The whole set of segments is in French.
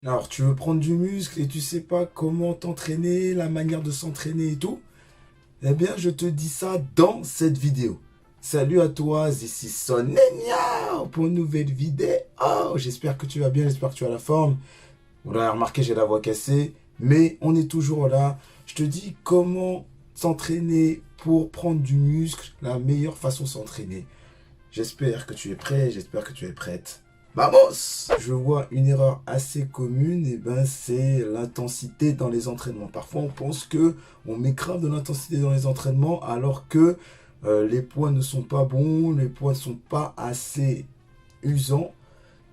Alors, tu veux prendre du muscle et tu sais pas comment t'entraîner, la manière de s'entraîner et tout? Eh bien, je te dis ça dans cette vidéo. Salut à toi, ici Sonenia pour une nouvelle vidéo. Oh, j'espère que tu vas bien, j'espère que tu as la forme. Vous l'avez remarqué, j'ai la voix cassée, mais on est toujours là. Je te dis comment s'entraîner pour prendre du muscle, la meilleure façon de s'entraîner. J'espère que tu es prêt, j'espère que tu es prête. Vamos! Je vois une erreur assez commune, et ben c'est l'intensité dans les entraînements. Parfois on pense que on met grave de l'intensité dans les entraînements alors que les poids ne sont pas bons, les poids ne sont pas assez usants.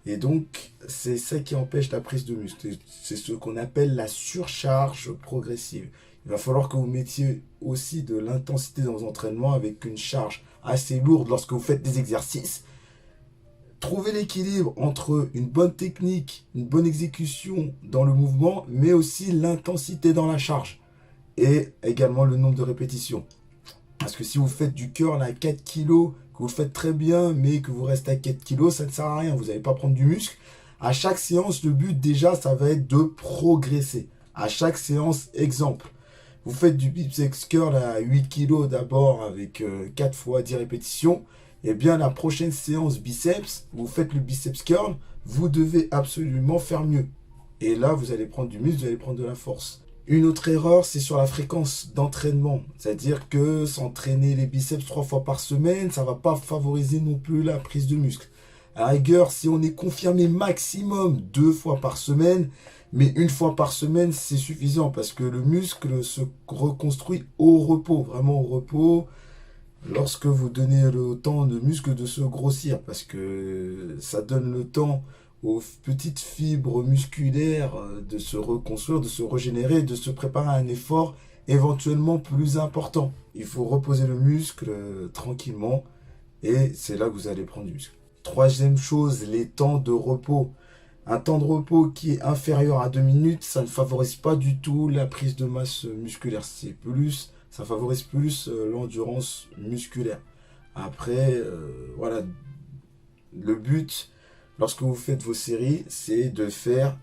Et donc c'est ça qui empêche la prise de muscle. C'est ce qu'on appelle la surcharge progressive. Il va falloir que vous mettiez aussi de l'intensité dans vos entraînements avec une charge assez lourde lorsque vous faites des exercices. Trouver l'équilibre entre une bonne technique, une bonne exécution dans le mouvement, mais aussi l'intensité dans la charge et également le nombre de répétitions. Parce que si vous faites du curl à 4 kg, que vous le faites très bien, mais que vous restez à 4 kg, ça ne sert à rien. Vous n'allez pas prendre du muscle. À chaque séance, le but déjà, ça va être de progresser. À chaque séance, exemple. Vous faites du biceps curl à 8 kg d'abord avec 4 fois 10 répétitions. Et bien la prochaine séance biceps, vous faites le biceps curl, vous devez absolument faire mieux. Et là, vous allez prendre du muscle, vous allez prendre de la force. Une autre erreur, c'est sur la fréquence d'entraînement. C'est-à-dire que s'entraîner les biceps 3 fois par semaine, ça ne va pas favoriser non plus la prise de muscle. À la rigueur, si on est confirmé maximum 2 fois par semaine, mais une fois par semaine, c'est suffisant parce que le muscle se reconstruit au repos, vraiment au repos, lorsque vous donnez le temps de muscle de se grossir, parce que ça donne le temps aux petites fibres musculaires de se reconstruire, de se régénérer, de se préparer à un effort éventuellement plus important. Il faut reposer le muscle tranquillement et c'est là que vous allez prendre du muscle. Troisième chose, les temps de repos. Un temps de repos qui est inférieur à 2 minutes, ça ne favorise pas du tout la prise de masse musculaire. Ça favorise plus l'endurance musculaire. Après, voilà, le but, lorsque vous faites vos séries, c'est de faire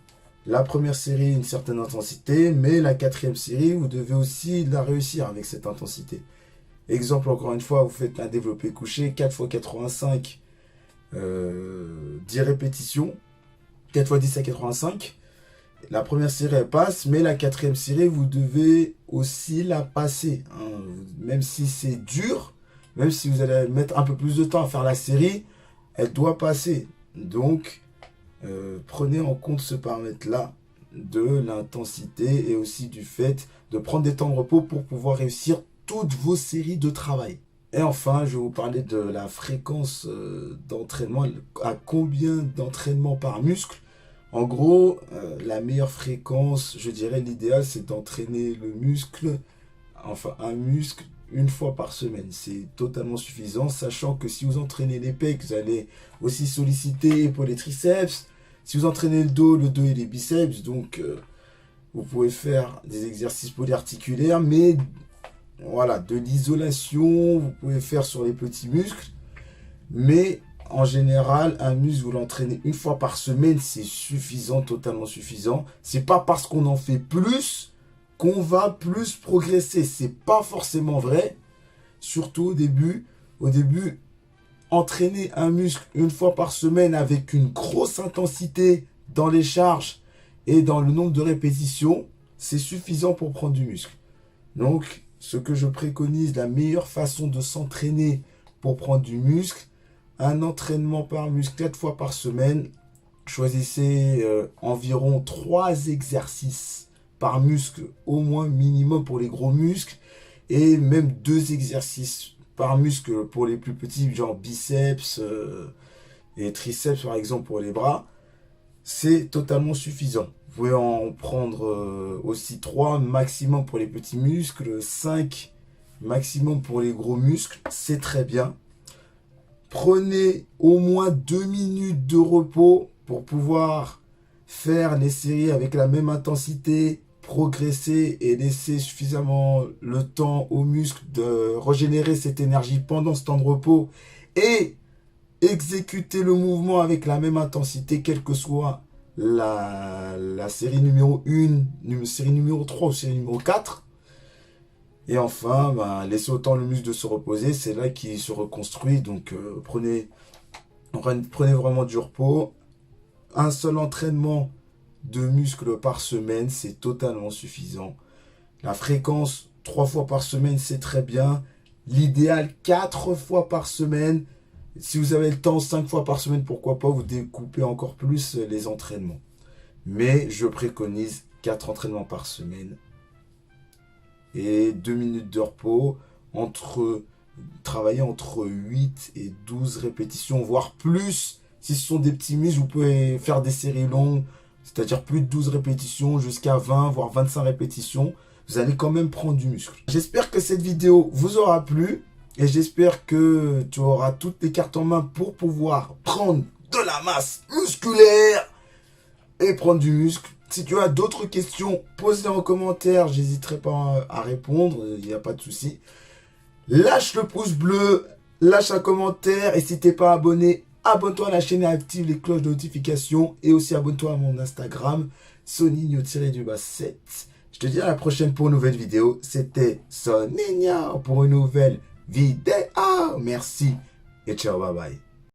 la première série une certaine intensité, mais la quatrième série, vous devez aussi la réussir avec cette intensité. Exemple, encore une fois, vous faites un développé couché, 4 x 85, 10 répétitions, 4 x 10 à 85. La première série, elle passe, mais la quatrième série, vous devez aussi la passer, hein. Même si c'est dur, même si vous allez mettre un peu plus de temps à faire la série, elle doit passer. Donc, prenez en compte ce paramètre-là de l'intensité et aussi du fait de prendre des temps de repos pour pouvoir réussir toutes vos séries de travail. Et enfin, je vais vous parler de la fréquence d'entraînement. À combien d'entraînements par muscle? En gros, la meilleure fréquence, je dirais l'idéal, c'est d'entraîner le muscle, enfin un muscle, une fois par semaine. C'est totalement suffisant, sachant que si vous entraînez les pecs, vous allez aussi solliciter pour les triceps. Si vous entraînez le dos et les biceps, donc vous pouvez faire des exercices polyarticulaires, mais voilà, de l'isolation, vous pouvez faire sur les petits muscles, mais en général, un muscle, vous l'entraînez une fois par semaine, c'est suffisant, totalement suffisant. C'est pas parce qu'on en fait plus qu'on va plus progresser. C'est pas forcément vrai, surtout au début. Au début, entraîner un muscle une fois par semaine avec une grosse intensité dans les charges et dans le nombre de répétitions, c'est suffisant pour prendre du muscle. Donc, ce que je préconise, la meilleure façon de s'entraîner pour prendre du muscle, un entraînement par muscle 4 fois par semaine. Choisissez environ 3 exercices par muscle, au moins minimum pour les gros muscles, et même 2 exercices par muscle pour les plus petits, genre biceps et triceps par exemple pour les bras. C'est totalement suffisant. Vous pouvez en prendre aussi 3 maximum pour les petits muscles, 5 maximum pour les gros muscles, c'est très bien. Prenez au moins 2 minutes de repos pour pouvoir faire les séries avec la même intensité, progresser et laisser suffisamment le temps aux muscles de régénérer cette énergie pendant ce temps de repos et exécuter le mouvement avec la même intensité, quelle que soit la série numéro 1, série numéro 3 ou série numéro 4. Et enfin, bah, laissez autant le muscle de se reposer, c'est là qu'il se reconstruit. Donc prenez vraiment du repos. Un seul entraînement de muscle par semaine, c'est totalement suffisant. La fréquence, 3 fois par semaine, c'est très bien. L'idéal, 4 fois par semaine. Si vous avez le temps, 5 fois par semaine, pourquoi pas vous découper encore plus les entraînements. Mais je préconise 4 entraînements par semaine. Et 2 minutes de repos. Travailler entre 8 et 12 répétitions, voire plus. Si ce sont des petits muscles, vous pouvez faire des séries longues. C'est-à-dire plus de 12 répétitions jusqu'à 20, voire 25 répétitions. Vous allez quand même prendre du muscle. J'espère que cette vidéo vous aura plu. Et j'espère que tu auras toutes les cartes en main pour pouvoir prendre de la masse musculaire et prendre du muscle. Si tu as d'autres questions, pose-les en commentaire. J'hésiterai pas à répondre. Il n'y a pas de souci. Lâche le pouce bleu. Lâche un commentaire. Et si tu n'es pas abonné, abonne-toi à la chaîne et active les cloches de notification. Et aussi abonne-toi à mon Instagram, Sonigno-7. Je te dis à la prochaine pour une nouvelle vidéo. C'était Sonigno pour une nouvelle vidéo. Merci et ciao, bye bye.